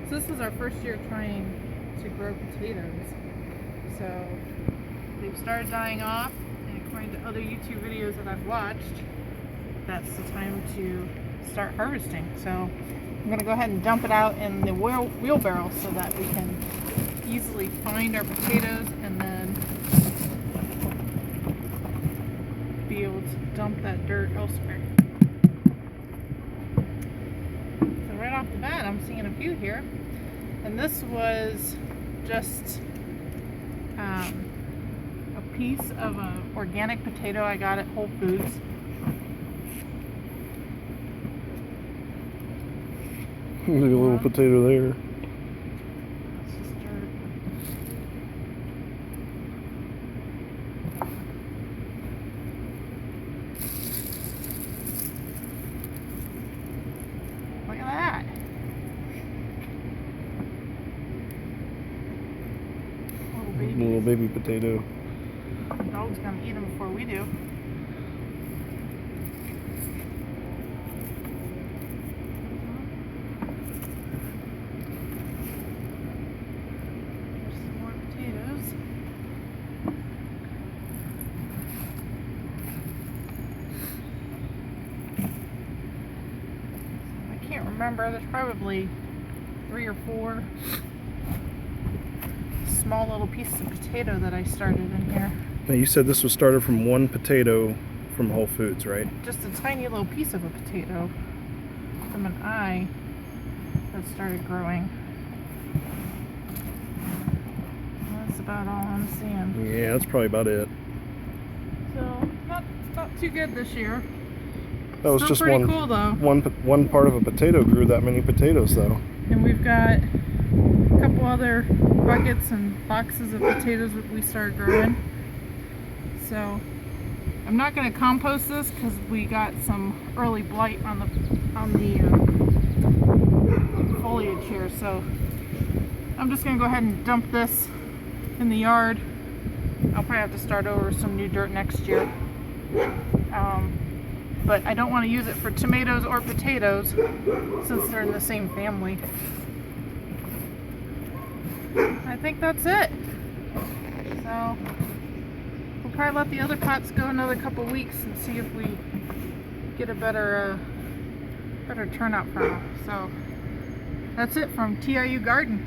So this is our first year trying to grow potatoes. So they've started dying off, and according to other YouTube videos that I've watched, that's the time to start harvesting. So I'm going to go ahead and dump it out in the wheelbarrow so that we can easily find our potatoes and then be able to dump that dirt elsewhere. So right off the bat, I'm seeing a few here, and this was just a piece of an organic potato I got at Whole Foods. There's a little potato there. That's just dirt. Look at that. Little baby potato. The dog's gonna eat them before we do. There's some more potatoes. I can't remember. There's probably 3 or 4 small little pieces of potato that I started in here. Now you said this was started from one potato from Whole Foods, right? Just a tiny little piece of a potato from an eye that started growing. That's about all I'm seeing. Yeah, that's probably about it. So not too good this year. That was Still just pretty cool though. one part of a potato grew that many potatoes though. And we've got a couple other buckets and boxes of potatoes that we started growing. So I'm not going to compost this because we got some early blight on the foliage here. So I'm just going to go ahead and dump this in the yard. I'll probably have to start over with some new dirt next year. But I don't want to use it for tomatoes or potatoes since they're in the same family. I think that's it. So we'll probably let the other pots go another couple weeks and see if we get a better turnout from them. So that's it from TIU Garden.